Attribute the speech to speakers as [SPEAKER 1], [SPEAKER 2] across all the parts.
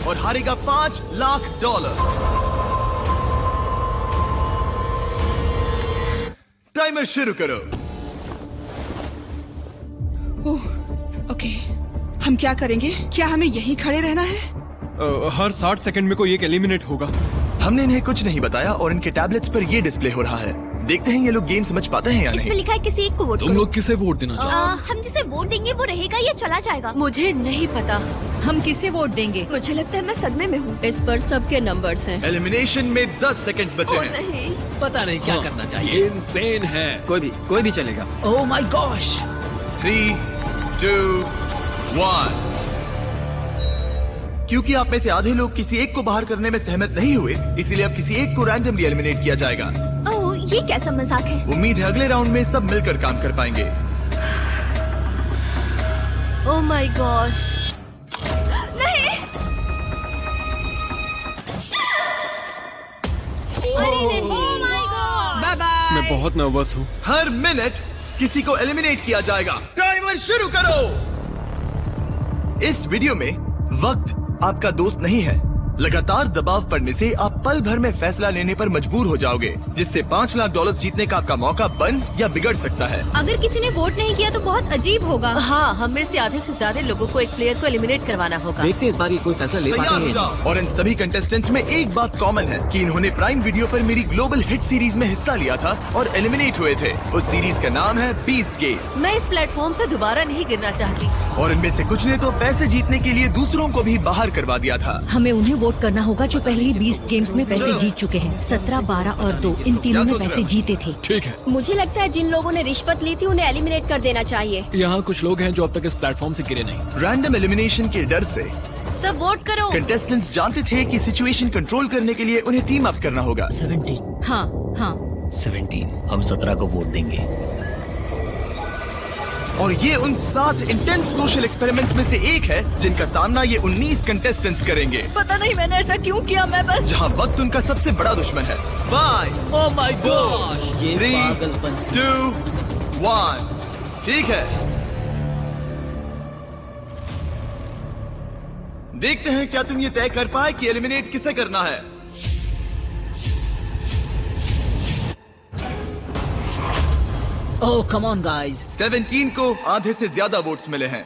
[SPEAKER 1] और हारेगा $5,00,000। टाइमर शुरू करो।
[SPEAKER 2] ओह, ओके। हम क्या करेंगे? क्या हमें यहीं खड़े रहना है?
[SPEAKER 3] हर 60 सेकंड में कोई एक एलिमिनेट होगा।
[SPEAKER 1] हमने इन्हें कुछ नहीं बताया और इनके टैबलेट्स पर ये डिस्प्ले हो रहा है। देखते हैं ये लोग गेम समझ पाते हैं या नहीं।
[SPEAKER 4] इसमें लिखा है किसी एक को वोट
[SPEAKER 3] तुम लोग किसे वोट देना चाहते
[SPEAKER 4] हम जिसे वोट देंगे वो रहेगा या चला जाएगा?
[SPEAKER 5] मुझे नहीं पता हम किसे वोट देंगे।
[SPEAKER 4] मुझे लगता है मैं सदमे में हूँ।
[SPEAKER 5] इस पर सबके नंबर्स हैं।
[SPEAKER 1] एलिमिनेशन में 10 सेकंड बचे हैं।
[SPEAKER 4] नहीं,
[SPEAKER 6] पता नहीं क्या करना चाहिए।
[SPEAKER 3] ये इंसेन है।
[SPEAKER 6] कोई भी चलेगा। ओह माय गॉश।
[SPEAKER 1] 3, 2, 1। क्योंकि आप में से आधे लोग किसी एक को बाहर करने में सहमत नहीं हुए, इसीलिए अब किसी एक को रैंडमली एलिमिनेट किया जाएगा।
[SPEAKER 4] ओह, ये कैसा मजाक है?
[SPEAKER 1] उम्मीद है अगले राउंड में सब मिलकर काम कर पाएंगे।
[SPEAKER 5] Oh my gosh.
[SPEAKER 4] नहीं। अरे नहीं। Oh my god.
[SPEAKER 2] Bye bye.
[SPEAKER 3] मैं बहुत नर्वस हूँ।
[SPEAKER 1] हर मिनट किसी को एलिमिनेट किया जाएगा। टाइमर शुरू करो। इस वीडियो में वक्त आपका दोस्त नहीं है। लगातार दबाव पड़ने से आप पल भर में फैसला लेने पर मजबूर हो जाओगे, जिससे $5,00,000 जीतने का आपका मौका बन या बिगड़ सकता है।
[SPEAKER 4] अगर किसी ने वोट नहीं किया तो बहुत अजीब होगा।
[SPEAKER 5] हाँ, हम में से आधे से ज्यादा लोगों को एक प्लेयर को एलिमिनेट करवाना होगा।
[SPEAKER 6] देखते हैं इस बार ये कोई फैसला ले
[SPEAKER 1] तैयार
[SPEAKER 6] पाते
[SPEAKER 1] हो
[SPEAKER 6] हैं।
[SPEAKER 1] जाओ। और इन सभी कंटेस्टेंट्स में एक बात कॉमन है कि इन्होंने प्राइम वीडियो पर मेरी ग्लोबल हिट सीरीज में हिस्सा लिया था और एलिमिनेट हुए थे। उस सीरीज का नाम है बीस्ट गेम।
[SPEAKER 5] मैं इस प्लेटफॉर्म से दोबारा नहीं गिरना चाहती।
[SPEAKER 1] और इनमें से कुछ ने तो पैसे जीतने के लिए दूसरों को भी बाहर करवा दिया था।
[SPEAKER 7] हमें उन्हें वोट करना होगा जो पहले ही 20 गेम्स में पैसे जीत चुके हैं। 17, 12 और 2 इन तीनों ने पैसे जीते थे।
[SPEAKER 3] ठीक है।
[SPEAKER 4] मुझे लगता है जिन लोगों ने रिश्वत ली थी उन्हें एलिमिनेट कर देना चाहिए।
[SPEAKER 3] यहाँ कुछ लोग हैं जो अब तक इस प्लेटफॉर्म से गिरे नहीं।
[SPEAKER 1] रैंडम एलिमिनेशन के डर से
[SPEAKER 5] सब वोट करो।
[SPEAKER 1] कंटेस्टेंट्स जानते थे कि सिचुएशन कंट्रोल करने के लिए उन्हें टीम अप करना होगा।
[SPEAKER 7] 17। हाँ हाँ
[SPEAKER 6] 17। हम 17 को वोट देंगे।
[SPEAKER 1] और ये उन 7 इंटेंस सोशल एक्सपेरिमेंट्स में से एक है जिनका सामना ये 19 कंटेस्टेंट्स करेंगे।
[SPEAKER 5] पता नहीं मैंने ऐसा क्यों किया। मैं बस
[SPEAKER 1] जहाँ वक्त उनका सबसे बड़ा दुश्मन है। 5,
[SPEAKER 6] ओह माय गॉड। ये
[SPEAKER 1] 3,
[SPEAKER 6] पागलपन।
[SPEAKER 1] 2, 1। ठीक है, देखते हैं क्या तुम ये तय कर पाए कि एलिमिनेट किसे करना है।
[SPEAKER 6] ओह कम ऑन गाइस।
[SPEAKER 1] 17 को आधे से ज्यादा वोट्स मिले हैं।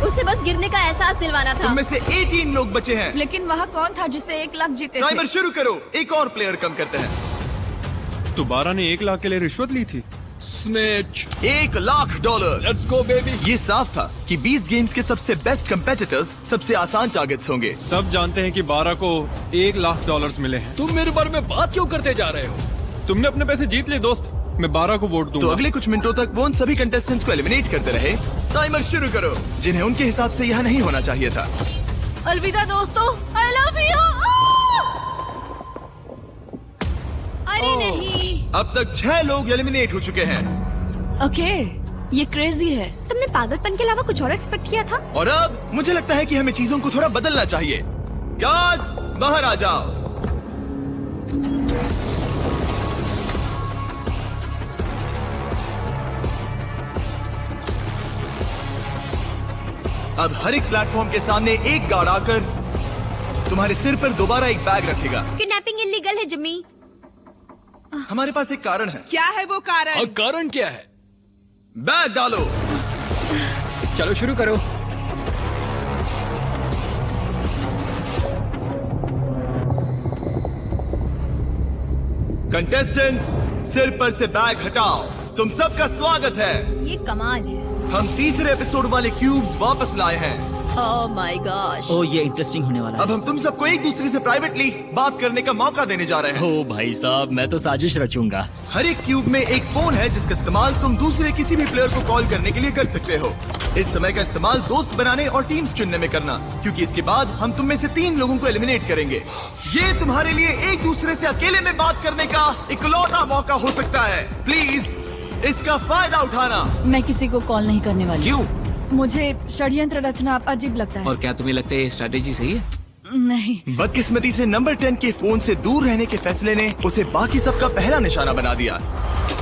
[SPEAKER 4] उसे बस गिरने का एहसास दिलवाना था।
[SPEAKER 1] तुम में से 18 लोग बचे हैं।
[SPEAKER 2] लेकिन वह कौन था जिसे 1 लाख जीते थे?
[SPEAKER 1] टाइमर शुरू करो। एक और प्लेयर कम करते हैं।
[SPEAKER 3] दोबारा ने 1 लाख के लिए रिश्वत ली थी। स्नेच।
[SPEAKER 1] $1,00,000।
[SPEAKER 3] Let's go baby.
[SPEAKER 1] ये साफ था कि 20 गेम्स के सबसे बेस्ट कंपेटिटर्स सबसे आसान टारगेट्स होंगे।
[SPEAKER 3] सब जानते हैं कि 12 को $1,00,000 मिले हैं। तुम मेरे बारे में बात क्यों करते जा रहे हो? तुमने अपने पैसे जीत लिए दोस्त। मैं 12 को वोट दूंगा।
[SPEAKER 1] तो अगले कुछ मिनटों तक वो उन सभी कंटेस्टेंट्स को एलिमिनेट करते रहे। टाइमर शुरू करो, जिन्हें उनके हिसाब से यहाँ नहीं होना चाहिए था।
[SPEAKER 5] अलविदा दोस्तों। I love you.
[SPEAKER 4] अरे नहीं।
[SPEAKER 1] अब तक 6 लोग एलिमिनेट हो चुके हैं।
[SPEAKER 5] ओके, ये क्रेजी है।
[SPEAKER 4] तुमने पागलपन के अलावा कुछ और एक्सपेक्ट किया था?
[SPEAKER 1] और अब मुझे लगता है कि हमें चीजों को थोड़ा बदलना चाहिए। गार्ड्स बाहर आ जाओ। अब हर एक प्लेटफॉर्म के सामने एक गार्ड आकर तुम्हारे सिर पर दोबारा एक बैग रखेगा।
[SPEAKER 4] किडनैपिंग इलीगल है जिम्मी।
[SPEAKER 1] हमारे पास एक कारण है।
[SPEAKER 2] क्या है वो कारण?
[SPEAKER 3] कारण क्या है?
[SPEAKER 1] बैग डालो।
[SPEAKER 6] चलो शुरू करो।
[SPEAKER 1] कंटेस्टेंट्स, सिर पर से बैग हटाओ। तुम सबका स्वागत है।
[SPEAKER 4] ये कमाल है।
[SPEAKER 1] हम तीसरे एपिसोड वाले क्यूब्स वापस लाए हैं।
[SPEAKER 5] ओह माय गॉश।
[SPEAKER 6] ओह ये इंटरेस्टिंग होने वाला है।
[SPEAKER 1] अब हम तुम सबको एक दूसरे से प्राइवेटली बात करने का मौका देने जा रहे हैं।
[SPEAKER 6] ओह भाई साहब, मैं तो साजिश रचूंगा।
[SPEAKER 1] हर एक क्यूब में एक फोन है जिसका इस्तेमाल तुम दूसरे किसी भी प्लेयर को कॉल करने के लिए कर सकते हो। इस समय का इस्तेमाल दोस्त बनाने और टीम्स चुनने में करना, क्योंकि इसके बाद हम तुम में से 3 लोगों को एलिमिनेट करेंगे। ये तुम्हारे लिए एक दूसरे से अकेले में बात करने का इकलौता मौका हो सकता है। प्लीज इसका फायदा उठाना।
[SPEAKER 7] मैं किसी को कॉल नहीं करने वाली।
[SPEAKER 6] क्यों?
[SPEAKER 7] मुझे षड्यंत्र रचना अजीब लगता है।
[SPEAKER 6] और क्या तुम्हें लगता है ये स्ट्रेटेजी सही है?
[SPEAKER 7] नहीं।
[SPEAKER 1] बदकिस्मती से नंबर 10 के फोन से दूर रहने के फैसले ने उसे बाकी सबका पहला निशाना बना दिया।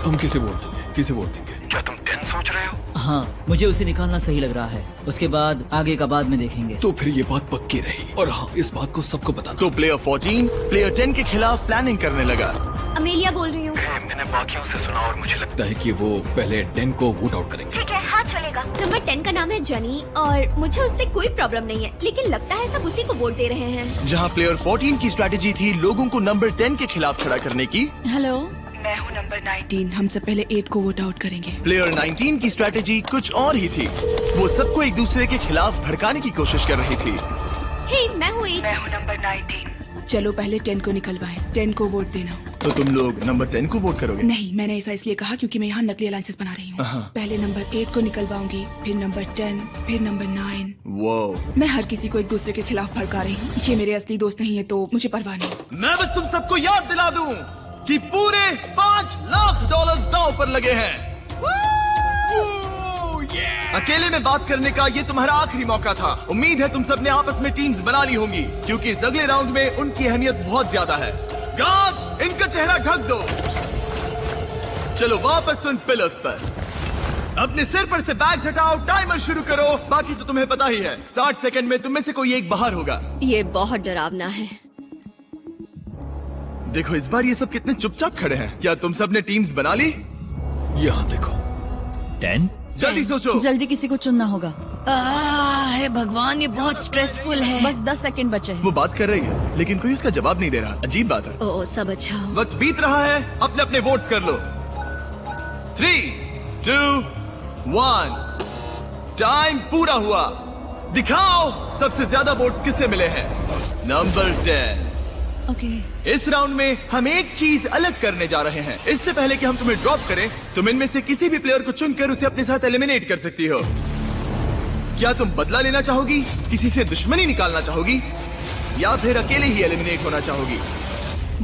[SPEAKER 3] तुम किसे वोट देंगे? किसे वोट देंगे?
[SPEAKER 8] क्या तुम 10 सोच रहे हो?
[SPEAKER 6] हाँ, मुझे उसे निकालना सही लग रहा है। उसके बाद आगे का बाद में देखेंगे।
[SPEAKER 3] तो फिर ये बात पक्की रही। और हाँ, इस बात को सबको बताना।
[SPEAKER 1] तो प्लेयर 14 प्लेयर 10 के खिलाफ प्लानिंग करने लगा।
[SPEAKER 4] अमेलिया बोल रही हूँ।
[SPEAKER 3] मैंने बाकियों से सुना और मुझे लगता है कि वो पहले 10 को वोट आउट करेंगे।
[SPEAKER 4] ठीक है, हाँ चलेगा। नंबर 10 का नाम है जनी और मुझे उससे कोई प्रॉब्लम नहीं है, लेकिन लगता है सब उसी को वोट दे रहे हैं।
[SPEAKER 1] जहाँ प्लेयर 14 की स्ट्रैटेजी थी लोगों को नंबर 10 के खिलाफ खड़ा करने की,
[SPEAKER 2] हेलो, मैं हूँ नंबर 19। हम सब पहले 8 को वोट आउट करेंगे।
[SPEAKER 1] प्लेयर 19 की स्ट्रैटेजी कुछ और ही थी। वो सबको एक दूसरे के खिलाफ भड़काने की कोशिश कर रही थी।
[SPEAKER 4] हे, मैं हूँ 8।
[SPEAKER 2] मैं हूँ नंबर 19। चलो पहले 10 को निकलवाएं। 10 को वोट देना।
[SPEAKER 1] तो तुम लोग नंबर 10 को वोट करोगे?
[SPEAKER 2] नहीं, मैंने ऐसा इसलिए कहा क्योंकि मैं यहाँ नकली अलायंसेस बना रही हूँ। पहले नंबर 8 को निकलवाऊंगी, फिर नंबर 10, फिर नंबर 9।
[SPEAKER 1] वो
[SPEAKER 2] मैं हर किसी को एक दूसरे के खिलाफ भड़का रही हूँ। ये मेरे असली दोस्त नहीं है तो मुझे परवाह नहीं।
[SPEAKER 1] मैं बस तुम सबको याद दिला दूं कि पूरे $5 लाख दांव पर लगे हैं। अकेले में बात करने का ये तुम्हारा आखिरी मौका था। उम्मीद है तुम सबने आपस में टीम्स बना ली होंगी, क्योंकि इस अगले राउंड में उनकी अहमियत बहुत ज्यादा है। गार्ड्स, इनका चेहरा ढक दो। चलो वापस उन पिलर्स पर। अपने सिर पर से बैग हटाओ, टाइमर शुरू करो। बाकी तो तुम्हें पता ही है, 60 सेकंड में तुम में से कोई एक बाहर होगा।
[SPEAKER 4] ये बहुत डरावना है।
[SPEAKER 1] देखो इस बार ये सब कितने चुपचाप खड़े हैं। क्या तुम सब ने टीम्स बना ली?
[SPEAKER 3] यहाँ देखो।
[SPEAKER 6] 10?
[SPEAKER 1] जल्दी सोचो।
[SPEAKER 7] जल्दी किसी को चुनना होगा। हे भगवान, ये बहुत स्ट्रेसफुल है। बस 10 सेकंड बचे हैं।
[SPEAKER 1] वो बात कर रही है लेकिन कोई उसका जवाब नहीं दे रहा। अजीब बात है।
[SPEAKER 4] ओह, सब अच्छा हो।
[SPEAKER 1] वक्त बीत रहा है, अपने अपने वोट्स कर लो। 3, 2, 1। टाइम पूरा हुआ। दिखाओ सबसे ज्यादा वोट्स किससे मिले हैं। नंबर 10।
[SPEAKER 7] ओके।
[SPEAKER 1] इस राउंड में हम एक चीज अलग करने जा रहे हैं। इससे पहले कि हम तुम्हें ड्रॉप करें, तुम इनमें से किसी भी प्लेयर को चुनकर उसे अपने साथ एलिमिनेट कर सकती हो। क्या तुम बदला लेना चाहोगी, किसी से दुश्मनी निकालना चाहोगी, या फिर अकेले ही एलिमिनेट होना चाहोगी?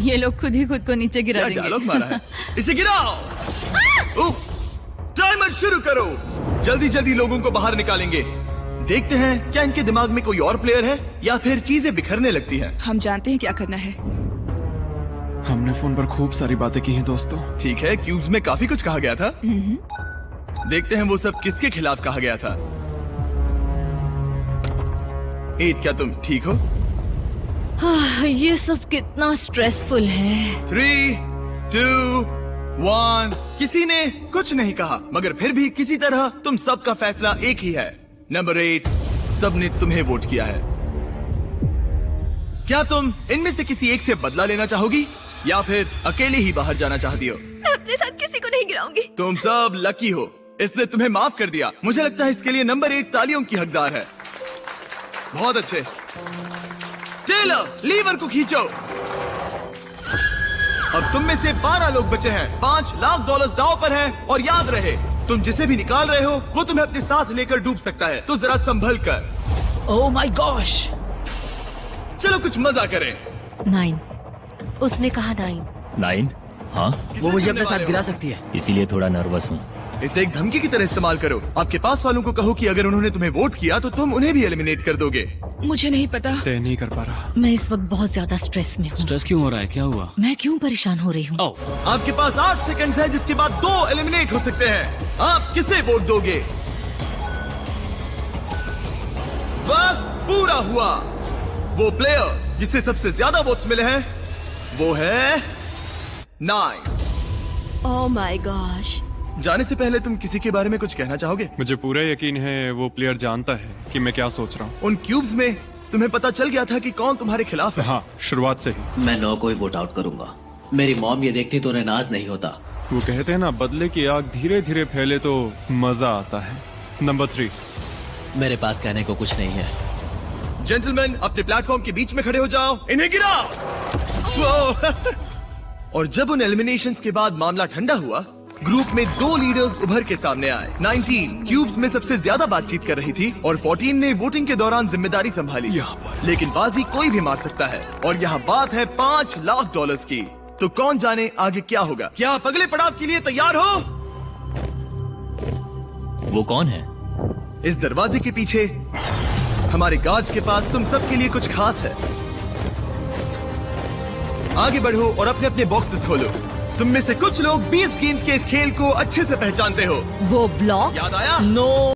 [SPEAKER 7] ये लोग खुद ही खुद को नीचे गिरा
[SPEAKER 1] क्या
[SPEAKER 7] देंगे।
[SPEAKER 1] डायलॉग मारा है। इसे गिराओ। उफ, टाइमर शुरू करो। जल्दी जल्दी लोगों को बाहर निकालेंगे। देखते हैं क्या इनके दिमाग में कोई और प्लेयर है या फिर चीजें बिखरने लगती हैं।
[SPEAKER 2] हम जानते हैं क्या करना है।
[SPEAKER 3] हमने फोन पर खूब सारी बातें की हैं दोस्तों।
[SPEAKER 1] ठीक है, क्यूब्स में काफी कुछ कहा गया था। देखते हैं वो सब किसके खिलाफ कहा गया था। 8, क्या तुम ठीक हो?
[SPEAKER 7] ये सब कितना स्ट्रेसफुल है।
[SPEAKER 1] 3, 2, 1। किसी ने कुछ नहीं कहा, मगर फिर भी किसी तरह तुम सबका फैसला एक ही है। नंबर 8, सबने तुम्हें वोट किया है। क्या तुम इनमें से किसी एक से बदला लेना चाहोगी या फिर अकेले ही बाहर जाना चाहती हो?
[SPEAKER 4] मैं अपने साथ किसी को नहीं गिराऊंगी।
[SPEAKER 1] तुम सब लकी हो, इसने तुम्हें माफ कर दिया। मुझे लगता है इसके लिए नंबर 8 तालियों की हकदार है। बहुत अच्छे। टेलर, लीवर को खींचो। अब तुम में से 12 लोग बचे हैं। $5 लाख दांव पर हैं। और याद रहे, तुम जिसे भी निकाल रहे हो वो तुम्हें अपने साथ लेकर डूब सकता है, तो जरा संभल कर।
[SPEAKER 6] ओह माय गॉश।
[SPEAKER 1] चलो कुछ मजा करें।
[SPEAKER 7] 9।
[SPEAKER 5] उसने कहा 9।
[SPEAKER 6] 9? हाँ,
[SPEAKER 1] वो मुझे अपने साथ गिरा सकती
[SPEAKER 6] है, इसीलिए थोड़ा नर्वस हूँ।
[SPEAKER 1] इसे एक धमकी की तरह इस्तेमाल करो। आपके पास वालों को कहो कि अगर उन्होंने तुम्हें वोट किया तो तुम उन्हें भी एलिमिनेट कर दोगे।
[SPEAKER 2] मुझे नहीं पता।
[SPEAKER 3] तय नहीं कर पा रहा।
[SPEAKER 7] मैं इस वक्त बहुत ज्यादा स्ट्रेस में हूँ।
[SPEAKER 6] स्ट्रेस क्यों हो रहा है? क्या हुआ?
[SPEAKER 7] मैं क्यों परेशान हो रही हूँ?
[SPEAKER 1] आपके पास 8 सेकंड्स है, जिसके बाद 2 एलिमिनेट हो सकते हैं। आप किसे वोट दोगे? वक्त पूरा हुआ। वो प्लेयर जिसे सबसे ज्यादा वोट्स मिले हैं वो है 9।
[SPEAKER 4] ओह माय गॉश।
[SPEAKER 1] जाने से पहले तुम किसी के बारे में कुछ कहना चाहोगे?
[SPEAKER 3] मुझे पूरा यकीन है वो प्लेयर जानता है कि मैं क्या सोच रहा हूँ।
[SPEAKER 1] उन क्यूब्स में तुम्हें पता चल गया था कि कौन तुम्हारे खिलाफ है।
[SPEAKER 3] हाँ, शुरुआत से ही।
[SPEAKER 8] मैं 9 को ही वोट आउट करूंगा। मेरी मॉम ये देखती तो उन्हें नाज नहीं होता।
[SPEAKER 3] वो कहते हैं ना, बदले की आग धीरे धीरे फैले तो मजा आता है। नंबर 3।
[SPEAKER 8] मेरे पास कहने को कुछ नहीं है।
[SPEAKER 1] जेंटलमैन, अपने प्लेटफॉर्म के बीच में खड़े हो जाओ। इन्हें गिराओ। और जब उन एलिमिनेशंस के बाद मामला ठंडा हुआ, ग्रुप में 2 लीडर्स उभर के सामने आए। 19 क्यूब्स में सबसे ज्यादा बातचीत कर रही थी और 14 ने वोटिंग के दौरान जिम्मेदारी संभाली।
[SPEAKER 3] यहाँ पर
[SPEAKER 1] लेकिन बाजी कोई भी मार सकता है और यहाँ बात है $5 लाख की। तो कौन जाने आगे क्या होगा। क्या आप अगले पड़ाव के लिए तैयार हो?
[SPEAKER 6] वो कौन है?
[SPEAKER 1] इस दरवाजे के पीछे हमारे गार्ड्स के पास तुम सबके लिए कुछ खास है। आगे बढ़ो और अपने अपने बॉक्सेस खोलो। तुम में से कुछ लोग 20 गेम्स के इस खेल को अच्छे से पहचानते हो।
[SPEAKER 7] वो ब्लॉक्स?
[SPEAKER 1] याद आया?
[SPEAKER 7] नो